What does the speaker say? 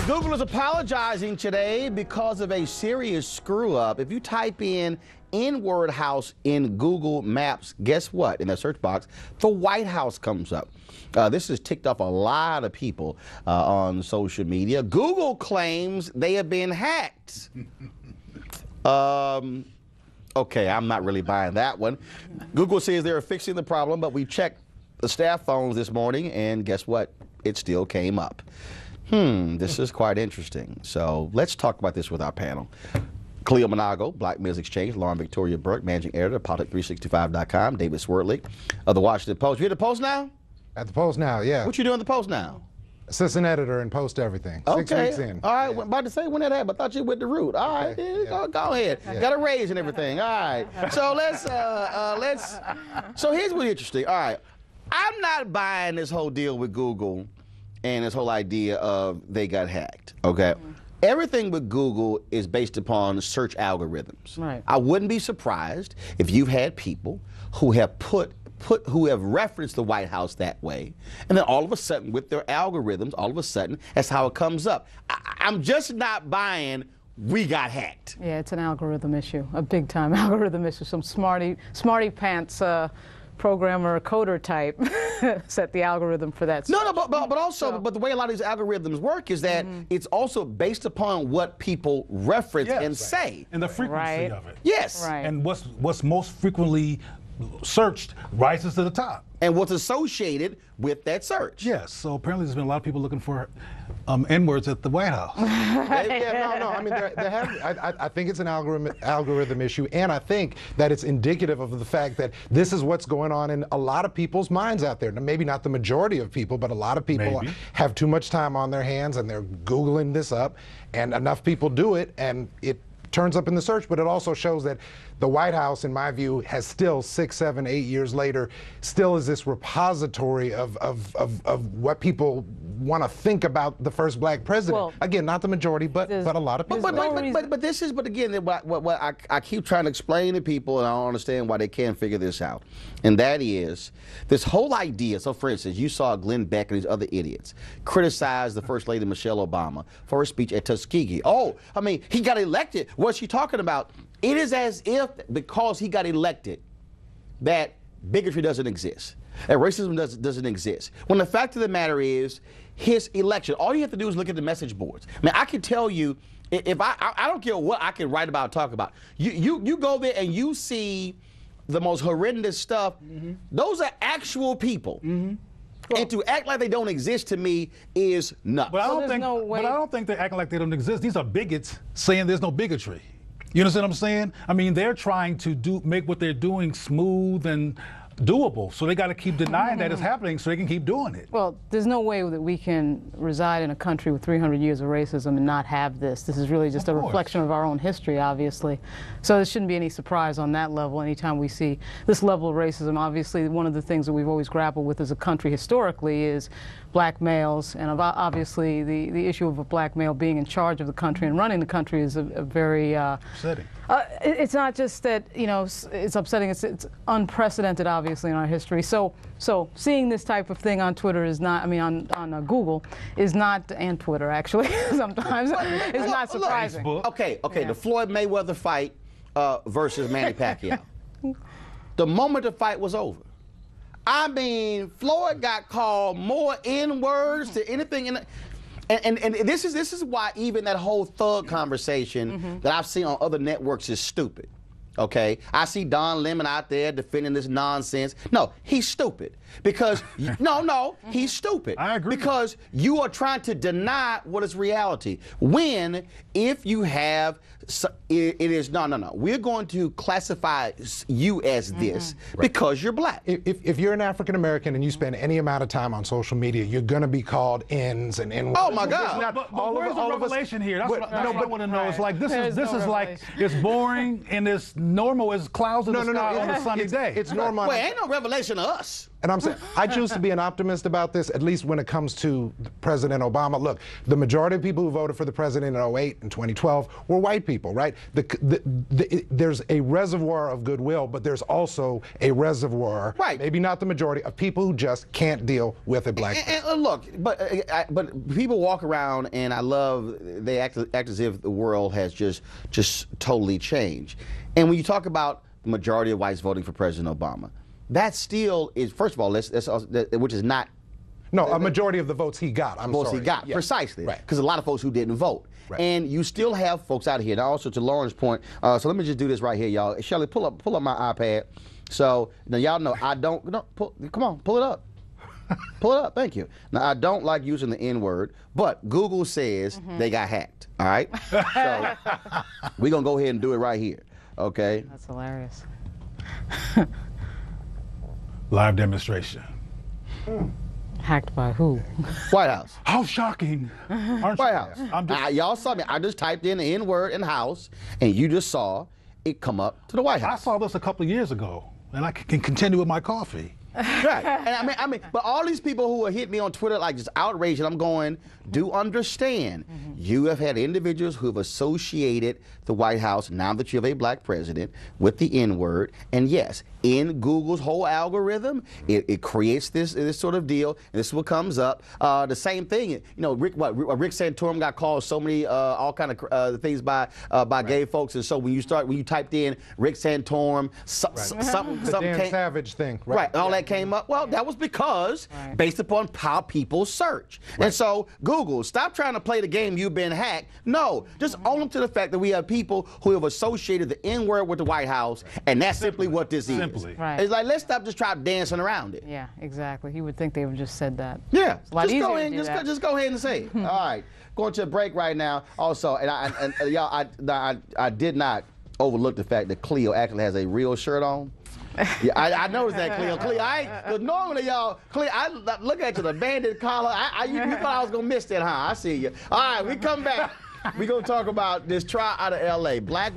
Google is apologizing today because of a serious screw-up. If you type in N-word house in Google Maps, guess what? In the search box, the White House comes up. This has ticked off a lot of people on social media. Google claims they have been hacked. Okay, I'm not really buying that one. Google says they're fixing the problem, but we checked the staff phones this morning, and guess what? It still came up. This is quite interesting. So let's talk about this with our panel. Cleo Manago, Black Men's Exchange, Lauren Victoria Burke, Managing Editor, Politic365.com, David Swertlick of the Washington Post. You at the Post now? At the Post now, yeah. What you doing at the Post now? Assistant editor and Post everything. Okay. 6 weeks in. All right, Yeah. about to say when that happened. I thought you went the route. All right, Okay. yeah. Go ahead. Yeah. Got a raise and everything. All right. So so here's what's interesting. All right. I'm not buying this whole deal with Google and this whole idea of they got hacked, okay? Everything with Google is based upon search algorithms. Right. I wouldn't be surprised if you've had people who have who have referenced the White House that way, and then all of a sudden with their algorithms, all of a sudden that's how it comes up. I'm just not buying we got hacked. Yeah, it's an algorithm issue, a big time algorithm issue. Some smarty pants programmer, coder type set the algorithm for that. No, but also, but the way a lot of these algorithms work is that it's also based upon what people reference and say. And the frequency of it. Yes. Right. And what's most frequently searched rises to the top. And what's associated with that search. Yes. So apparently there's been a lot of people looking for N-words at the White House. No. I mean, I think it's an algorithm issue, and I think that it's indicative of the fact that this is what's going on in a lot of people's minds out there. Now, maybe not the majority of people, but a lot of people have too much time on their hands, and they're Googling this up, and enough people do it, and it turns up in the search. But it also shows that the White House, in my view, has still 6, 7, 8 years later, still is this repository of what people want to think about the first black president. Well, again, not the majority, but a lot of people. But again, what I keep trying to explain to people, and I don't understand why they can't figure this out, and that is this whole idea. So, for instance, you saw Glenn Beck and these other idiots criticize the First Lady Michelle Obama for her speech at Tuskegee. Oh, I mean, he got elected. What's she talking about? It is as if because he got elected that bigotry doesn't exist, that racism doesn't exist. When the fact of the matter is, his election, all you have to do is look at the message boards. I mean, I can tell you, if I don't care what I can write about, talk about. You go there and you see the most horrendous stuff. Those are actual people. And to act like they don't exist to me is nuts. But I don't think they're acting like they don't exist. These are bigots saying there's no bigotry. You understand what I'm saying? I mean, they're trying to make what they're doing smooth and doable. So they got to keep denying that it's happening so they can keep doing it. Well, there's no way that we can reside in a country with 300 years of racism and not have this. This is really just a reflection of our own history, obviously. So there shouldn't be any surprise on that level anytime we see this level of racism. Obviously, one of the things that we've always grappled with as a country historically is black males, and obviously the issue of a black male being in charge of the country and running the country is a very upsetting. It's not just that, you know, it's upsetting, it's unprecedented, obviously, in our history. So seeing this type of thing on Twitter is not, I mean, on Google, is not, and Twitter, actually, sometimes, is not surprising. Okay, the Floyd Mayweather fight versus Manny Pacquiao. The moment the fight was over, I mean, Floyd got called more N-words to anything and this is why even that whole thug conversation that I've seen on other networks is stupid. Okay, I see Don Lemon out there defending this nonsense. No, he's stupid because he's stupid. I agree. Because you are trying to deny what is reality. When if you have it is no. We're going to classify you as this because you're black. If you're an African American and you spend any amount of time on social media, you're going to be called N's and N-words. Oh my God! But where's the revelation here? That's what I want to know. It's like this is like it's boring and it's normal as clouds in the sky on a sunny day. It's normal. Well, ain't no revelation to us. And I'm saying, I choose to be an optimist about this, at least when it comes to President Obama. Look, the majority of people who voted for the president in 2008 and 2012 were white people, right? There's a reservoir of goodwill, but there's also a reservoir, right, maybe not the majority, of people who just can't deal with a black person. And look, but people walk around, and I love, they act as if the world has just totally changed. And when you talk about the majority of whites voting for President Obama, that still is, first of all, which is not. No, a majority of the votes he got. Votes he got, precisely. Right. Because a lot of folks who didn't vote. Right. And you still have folks out here. Now, also to Lauren's point, so let me just do this right here, y'all. Shelly, pull up my iPad. So now y'all know I don't. No, come on, pull it up. Pull it up. Thank you. Now I don't like using the N-word, but Google says they got hacked. All right. So we're gonna go ahead and do it right here. Okay. That's hilarious. Live demonstration. Hacked by who? White House. How shocking. White House. Y'all saw me. I just typed in the N-word in house, and you just saw it come up to the White House. I saw this a couple of years ago, and I can continue with my coffee. Right. And I mean, but all these people who are hitting me on Twitter like just outraged, and I'm going, do understand, you have had individuals who have associated the White House, now that you have a black president, with the N-word. And yes, in Google's whole algorithm, it creates this sort of deal, and this is what comes up. The same thing, you know, Rick Santorum got called so many all kind of things by gay folks, and so when you typed in Rick Santorum, something Dan Savage thing, right? All that came up. Well, that was because based upon how people search. And so Google, stop trying to play the game you've been hacked. No, just own up to the fact that we have people who have associated the N-word with the White House, and that's simply what this is. Right. It's like, let's stop just trying dancing around it. Yeah, exactly. You would think they would just said that. Yeah, It's a lot easier to do just that. just go ahead and say it. All right, going to a break right now. Also, and y'all, I did not overlook the fact that Cleo actually has a real shirt on. Yeah, I noticed that, Cleo. Because normally, y'all, Cleo, I look at you, the bandit collar. You thought I was going to miss that, huh? I see you. All right, we come back. We're going to talk about this trial out of L.A. Black